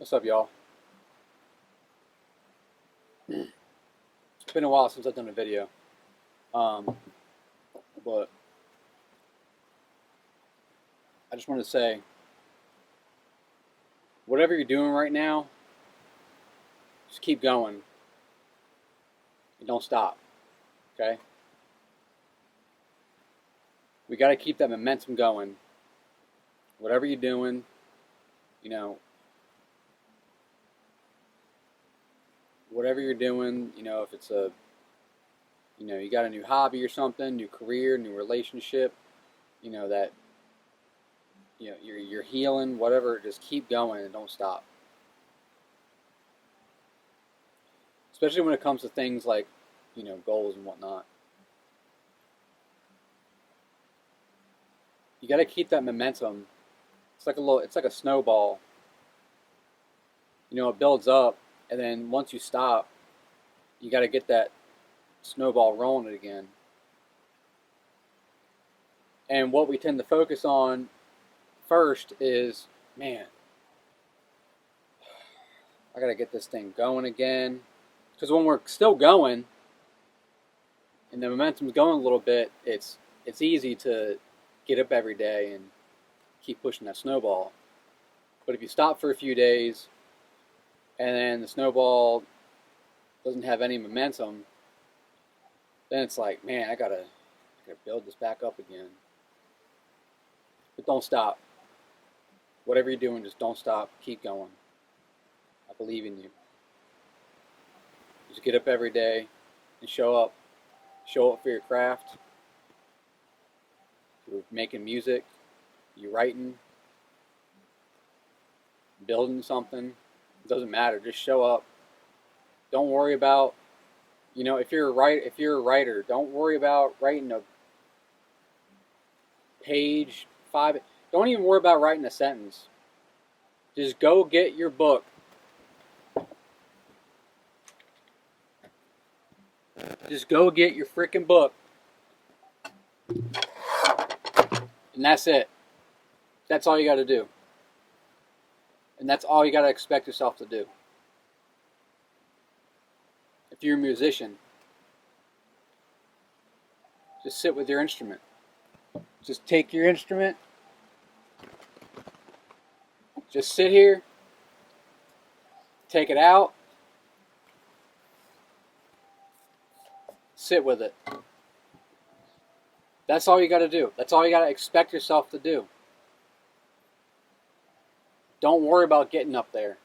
What's up, y'all? It's been a while since I've done a video, um, but I just want to say, whatever you're doing right now, just keep going and don't stop. Okay? We got to keep that momentum going. Whatever you're doing, you know, whatever you're doing, if it's you got a new hobby or something, new career, new relationship, that you're healing, whatever. Just keep going and don't stop. Especially when it comes to things like, goals and whatnot. You got to keep that momentum. It's like a snowball. It builds up, and then once you stop, you got to get that snowball rolling again. And what we tend to focus on first is, man, I got to get this thing going again. Because when we're still going, and the momentum's going a little bit, it's easy to get up every day and keep pushing that snowball. But if you stop for a few days, and then the snowball doesn't have any momentum, then it's like, man, I gotta build this back up again. But don't stop. Whatever you're doing, just don't stop. Keep going. I believe in you. Just get up every day and show up. Show up for your craft. You're making music. You're writing. Building something. It doesn't matter. Just show up. Don't worry about, if you're a writer, don't worry about writing a page, 5. Don't even worry about writing a sentence. Just go get your book. Just go get your freaking book. And that's it. That's all you got to do. And that's all you got to expect yourself to do. If you're a musician, just sit with your instrument. Just take your instrument. Just sit here. Take it out. Sit with it. That's all you got to do. That's all you got to expect yourself to do. Don't worry about getting up there.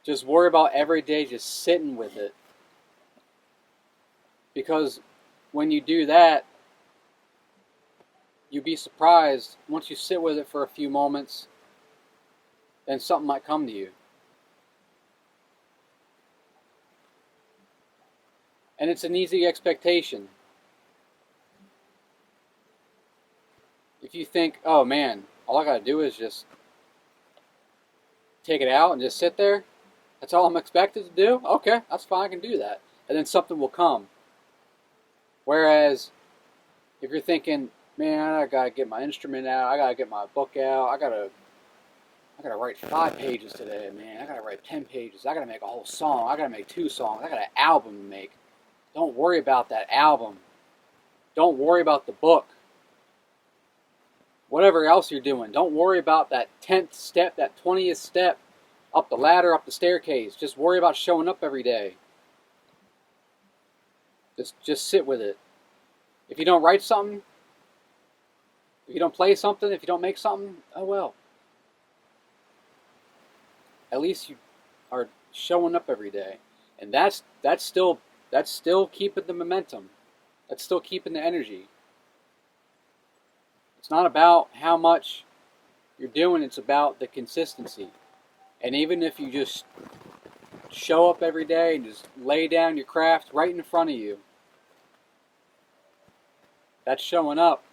Just worry about every day just sitting with it. Because when you do that, you'd be surprised. Once you sit with it for a few moments, then something might come to you. And it's an easy expectation. If you think, oh man, all I got to do is just take it out and just sit there, that's all I'm expected to do? Okay, that's fine, I can do that. And then something will come. Whereas, if you're thinking, man, I gotta get my instrument out, I gotta get my book out, I gotta write 5 pages today, man, I gotta write 10 pages, I gotta make a whole song, I gotta make 2 songs, I got an album to make. Don't worry about that album. Don't worry about the book. Whatever else you're doing, don't worry about that 10th step, that 20th step up the ladder, up the staircase. Just worry about showing up every day. Just sit with it. If you don't write something, if you don't play something, if you don't make something, oh well. At least you are showing up every day. And that's still keeping the momentum. That's still keeping the energy. It's not about how much you're doing, it's about the consistency. And even if you just show up every day and just lay down your craft right in front of you, that's showing up.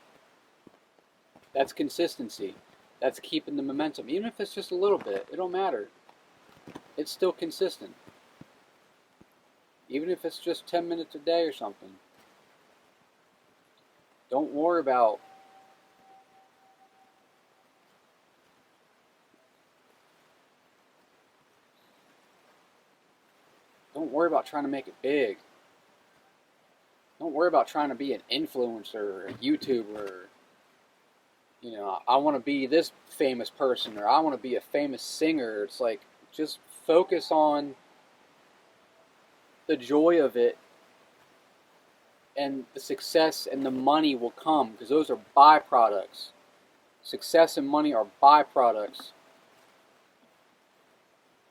That's consistency. That's keeping the momentum. Even if it's just a little bit, it don't matter. It's still consistent. Even if it's just 10 minutes a day or something. Don't worry about Don't worry about trying to make it big. Don't worry about trying to be an influencer, a YouTuber. I want to be this famous person, or I want to be a famous singer. It's like, just focus on the joy of it, and the success and the money will come, because those are byproducts. Success and money are byproducts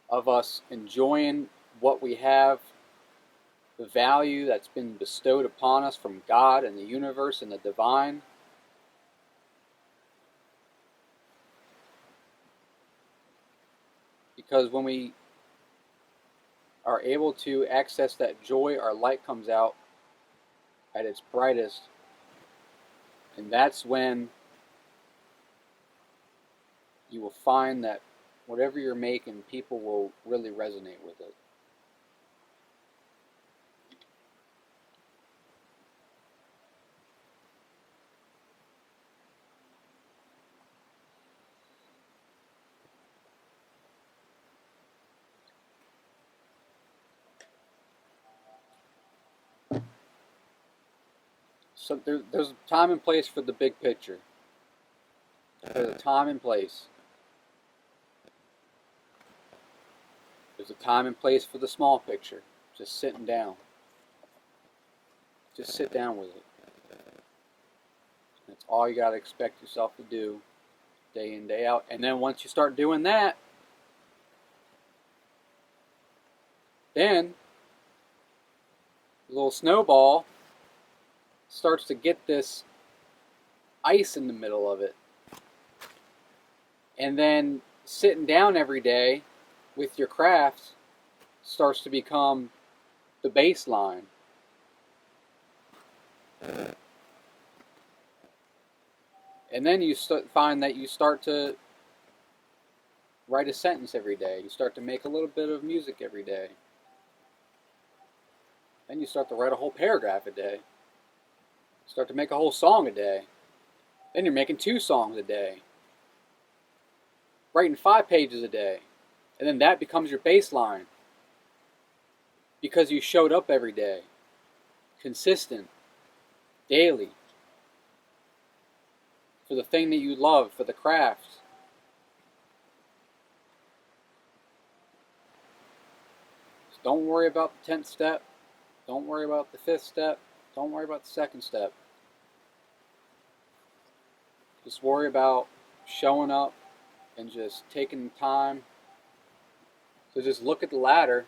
of us enjoying what we have, the value that's been bestowed upon us from God and the universe and the divine. Because when we are able to access that joy, our light comes out at its brightest. And that's when you will find that whatever you're making, people will really resonate with it. So there's a time and place for the big picture. There's a time and place. There's a time and place for the small picture. Just sitting down. Just sit down with it. That's all you got to expect yourself to do day in, day out. And then once you start doing that, then the little snowball starts to get this ice in the middle of it. And then sitting down every day with your craft starts to become the baseline. And then you find that you start to write a sentence every day. You start to make a little bit of music every day. Then you start to write a whole paragraph a day. Start to make a whole song a day. Then you're making 2 songs a day. Writing 5 pages a day. And then that becomes your baseline. Because you showed up every day. Consistent. Daily. For the thing that you love, for the craft. So don't worry about the 10th step. Don't worry about the 5th step. Don't worry about the 2nd step. Just worry about showing up and just taking time to just look at the ladder,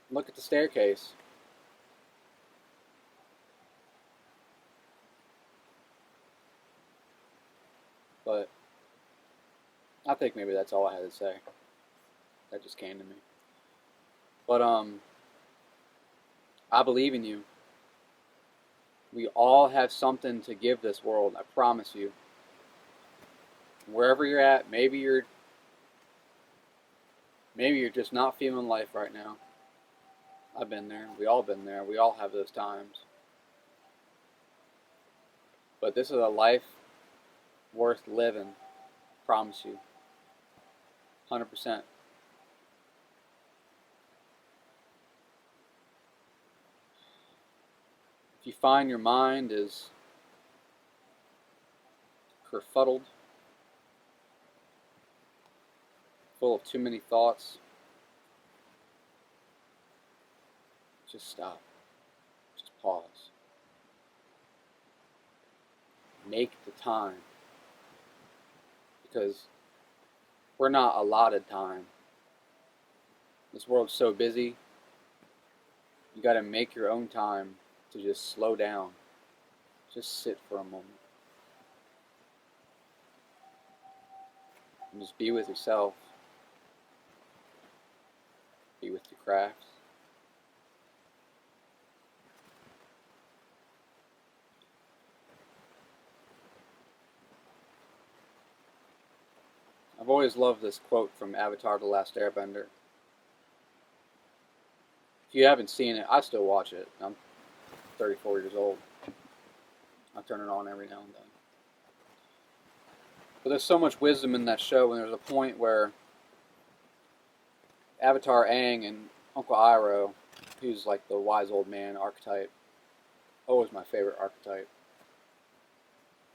look at the staircase. But I think maybe that's all I had to say. That just came to me. But I believe in you. We all have something to give this world, I promise you. Wherever you're at, maybe you're just not feeling life right now. I've been there. We all been there. We all have those times. But this is a life worth living. Promise you. 100%. If you find your mind is kerfuddled, full of too many thoughts, just stop. Just pause. Make the time. Because we're not allotted time. This world's so busy, you gotta make your own time to just slow down. Just sit for a moment. And just be with yourself. Be with your crafts. I've always loved this quote from Avatar: The Last Airbender. If you haven't seen it, I still watch it. I'm 34 years old. I turn it on every now and then. But there's so much wisdom in that show, and there's a point where Avatar Aang and Uncle Iroh, who's like the wise old man archetype, always my favorite archetype.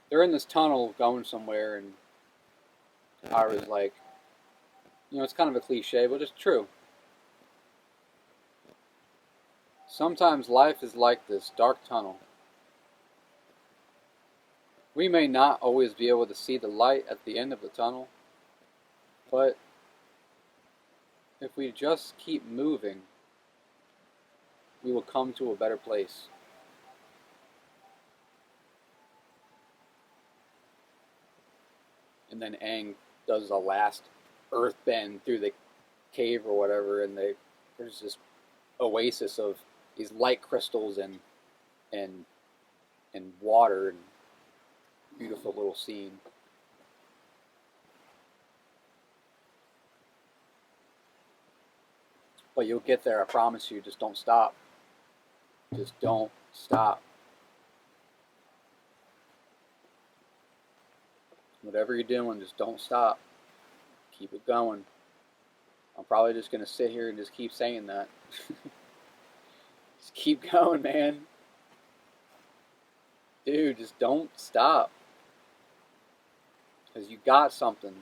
They're in this tunnel going somewhere, and Iroh's like, it's kind of a cliche, but it's true. Sometimes life is like this dark tunnel. We may not always be able to see the light at the end of the tunnel, but if we just keep moving, we will come to a better place. And then Aang does a last earth bend through the cave or whatever, and there's this oasis of these light crystals and water, and beautiful little scene. But you'll get there, I promise you. Just don't stop. Just don't stop. Whatever you're doing, just don't stop. Keep it going. I'm probably just going to sit here and just keep saying that. Just keep going, man. Dude, just don't stop. Because you got something.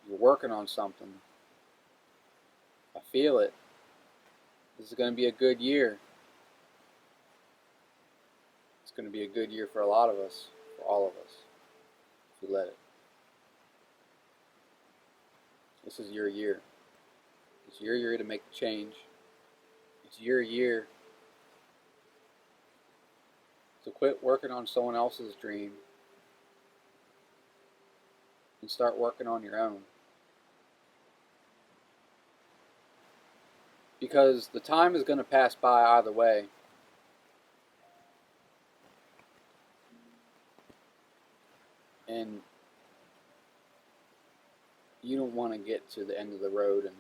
You're working on something. I feel it. This is going to be a good year. It's going to be a good year for a lot of us. For all of us. If we let it. This is your year. It's your year to make the change. It's your year to quit working on someone else's dream and start working on your own. Because the time is going to pass by either way. And you don't want to get to the end of the road and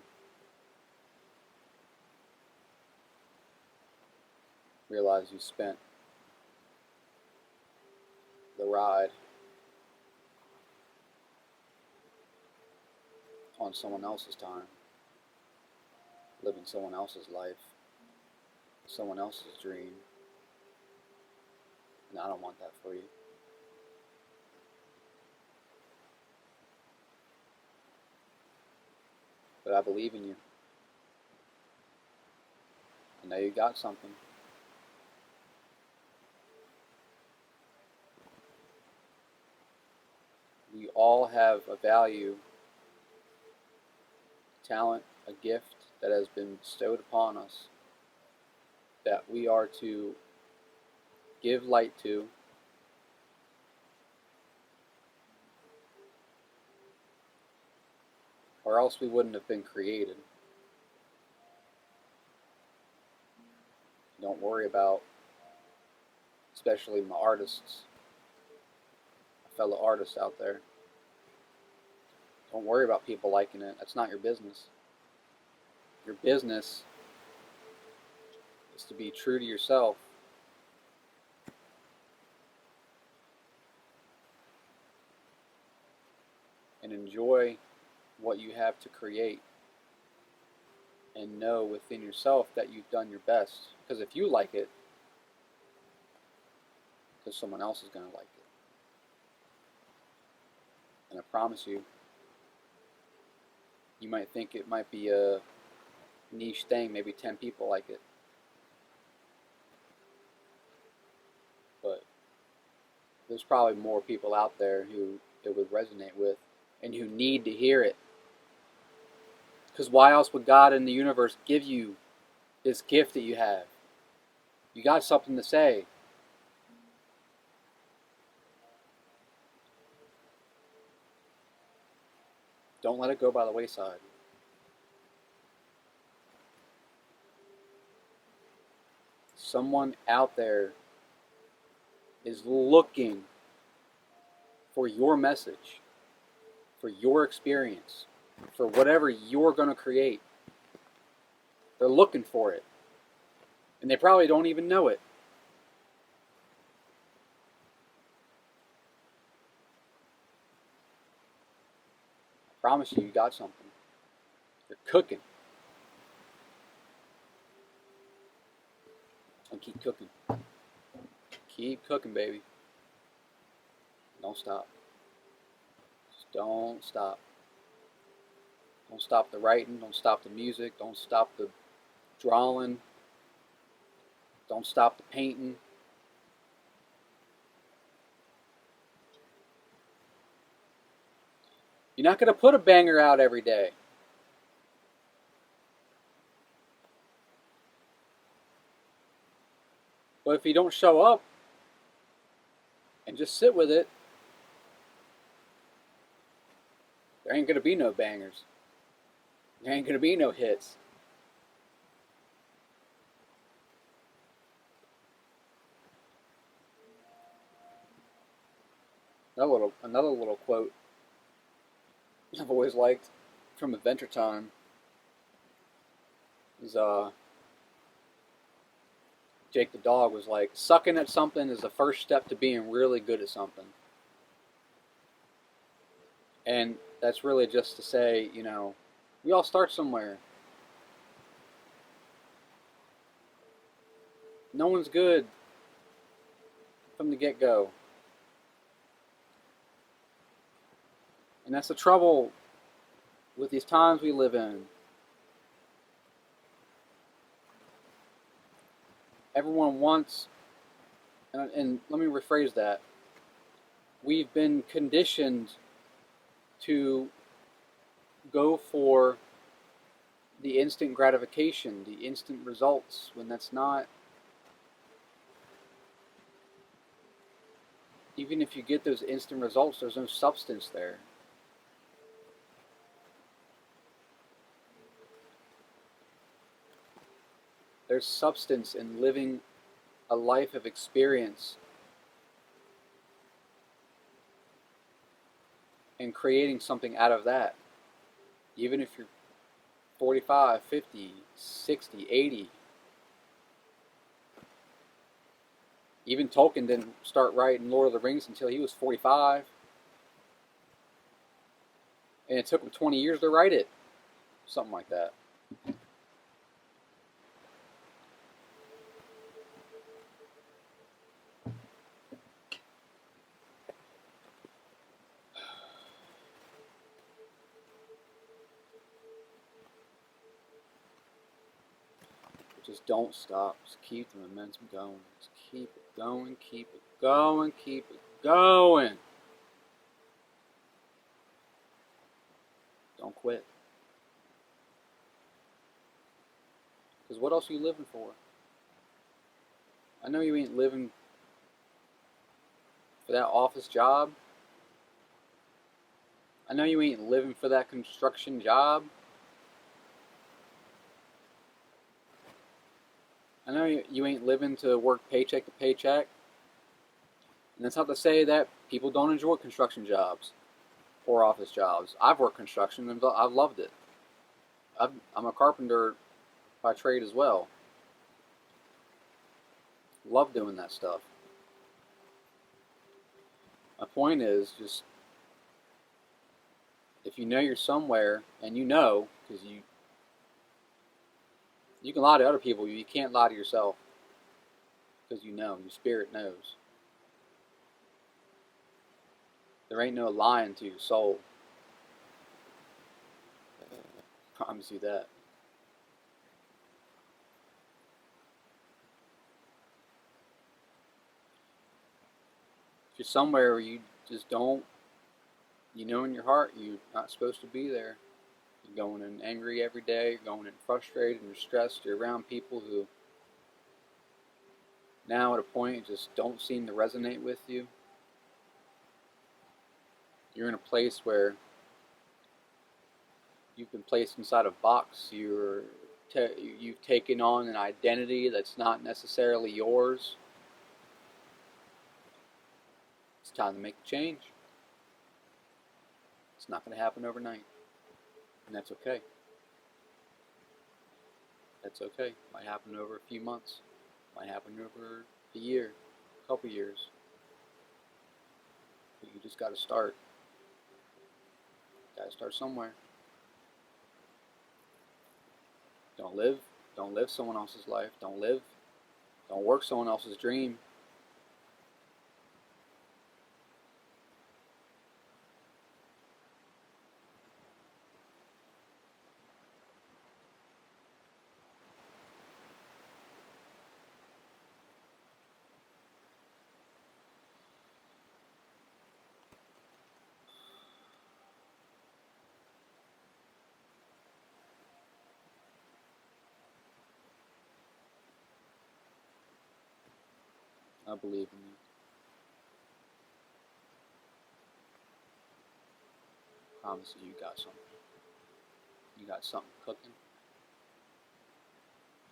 realize you spent the ride on someone else's time, living someone else's life, someone else's dream. And I don't want that for you. But I believe in you. I know you got something. We all have a value, talent, a gift that has been bestowed upon us that we are to give light to, or else we wouldn't have been created. Don't worry about, especially my artists, my fellow artists out there. Don't worry about people liking it. That's not your business. Your business is to be true to yourself. And enjoy what you have to create. And know within yourself that you've done your best. Because if you like it, because someone else is going to like it. And I promise you, you might think it might be a niche thing, maybe 10 people like it. But there's probably more people out there who it would resonate with and who need to hear it. Because why else would God in the universe give you this gift that you have? You got something to say. Don't let it go by the wayside. Someone out there is looking for your message, for your experience, for whatever you're going to create. They're looking for it. And they probably don't even know it. I promise you, you got something. You're cooking. keep cooking. Keep cooking, baby. Don't stop. Just don't stop. Don't stop the writing. Don't stop the music. Don't stop the drawing. Don't stop the painting. You're not going to put a banger out every day. But if you don't show up and just sit with it, there ain't going to be no bangers. There ain't going to be no hits. Another little quote I've always liked from Adventure Time is Jake the dog was like, sucking at something is the first step to being really good at something. And that's really just to say, we all start somewhere. No one's good from the get-go. And that's the trouble with these times we live in. Everyone wants, and let me rephrase that. We've been conditioned to go for the instant gratification, the instant results, when that's not. Even if you get those instant results, there's no substance there. There's substance in living a life of experience and creating something out of that. Even if you're 45, 50, 60, 80. Even Tolkien didn't start writing Lord of the Rings until he was 45. And it took him 20 years to write it. Something like that. Just don't stop. Just keep the momentum going. Just keep it going, keep it going, keep it going. Don't quit. Because what else are you living for? I know you ain't living for that office job. I know you ain't living for that construction job. I know you ain't living to work paycheck to paycheck. And that's not to say that people don't enjoy construction jobs or office jobs. I've worked construction and I've loved it. I'm a carpenter by trade as well. Love doing that stuff. My point is just, if you know you're somewhere, and because you can lie to other people, you can't lie to yourself, because your spirit knows. There ain't no lying to your soul. I promise you that. If you're somewhere where you just don't, in your heart you're not supposed to be there. You're going in angry every day, you're going in frustrated and you're stressed, you're around people who now at a point just don't seem to resonate with you. You're in a place where you've been placed inside a box. You've taken on an identity that's not necessarily yours. It's time to make a change. It's not going to happen overnight. And that's okay. That's okay. It might happen over a few months. It might happen over a year, a couple years. But you just got to start. Got to start somewhere. Don't live someone else's life. Don't live Don't work someone else's dream. I believe in you. I promise you, you got something. You got something cooking.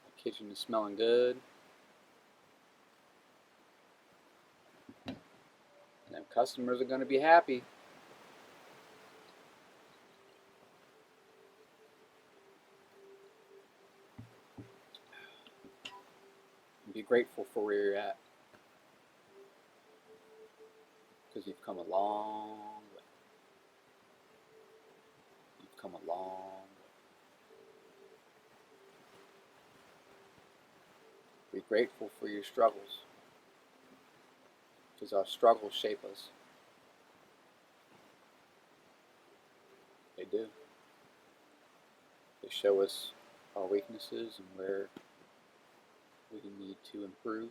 The kitchen is smelling good. And customers are going to be happy. And be grateful for where you're at. Because you've come a long way. You've come a long way. Be grateful for your struggles. Because our struggles shape us. They do. They show us our weaknesses and where we need to improve.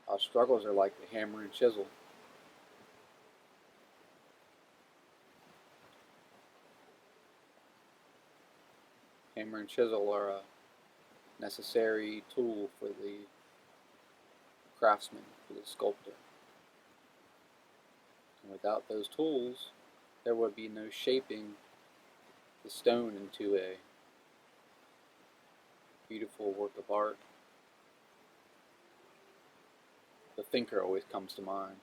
Our struggles are like the hammer and chisel. Hammer and chisel are a necessary tool for the craftsman, for the sculptor. And without those tools, there would be no shaping the stone into a beautiful work of art. The thinker always comes to mind.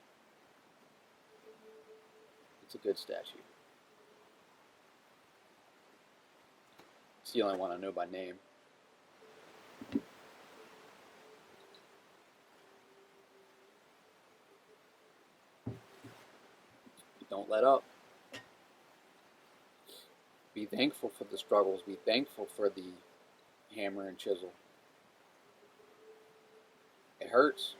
It's a good statue. It's the only one I know by name. Don't let up. Be thankful for the struggles. Be thankful for the hammer and chisel. It hurts.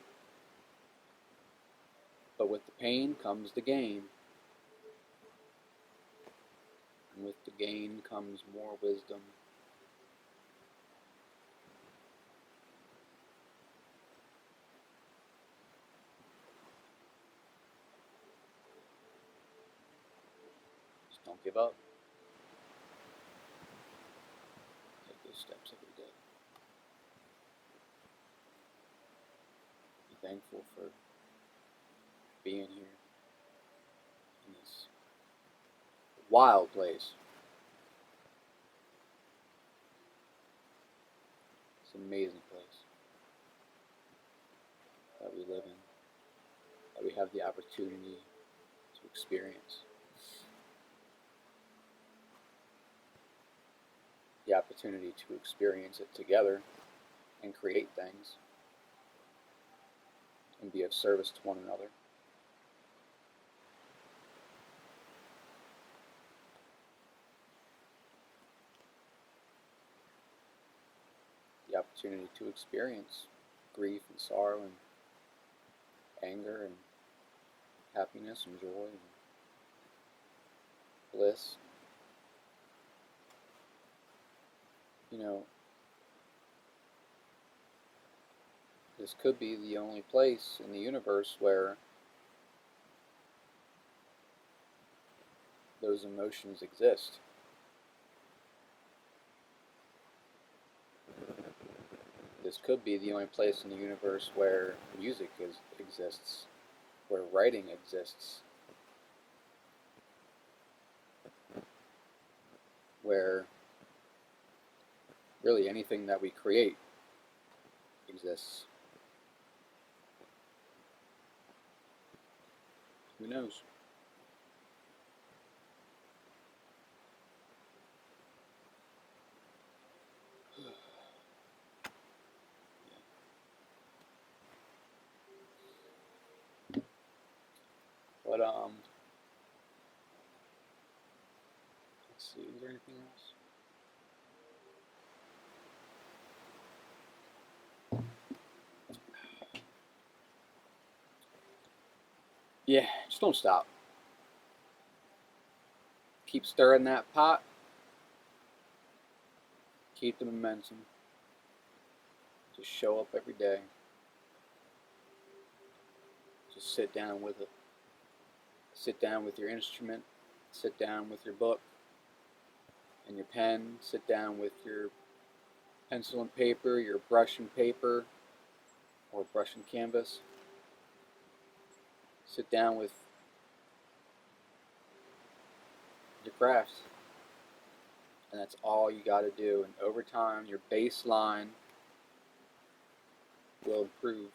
But with the pain comes the gain. And with the gain comes more wisdom. Just don't give up. Take those steps every day. Be thankful for being here in this wild place. It's an amazing place that we live in, that we have the opportunity to experience. The opportunity to experience it together and create things and be of service to one another. The opportunity to experience grief and sorrow and anger and happiness and joy and bliss. You know, this could be the only place in the universe where those emotions exist. This could be the only place in the universe where music exists, where writing exists, where really anything that we create exists. Who knows? But let's see, is there anything else? Yeah, just don't stop. Keep stirring that pot. Keep the momentum. Just show up every day. Just sit down with it. Sit down with your instrument. Sit down with your book and your pen. Sit down with your pencil and paper, your brush and paper, or brush and canvas. Sit down with your crafts. And that's all you got to do. And over time, your baseline will improve.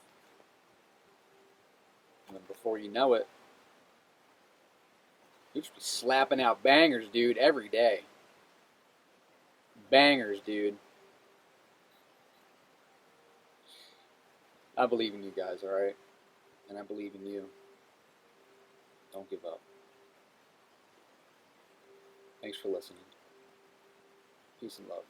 And then before you know it, you'll just be slapping out bangers, dude, every day. Bangers, dude. I believe in you guys, alright? And I believe in you. Don't give up. Thanks for listening. Peace and love.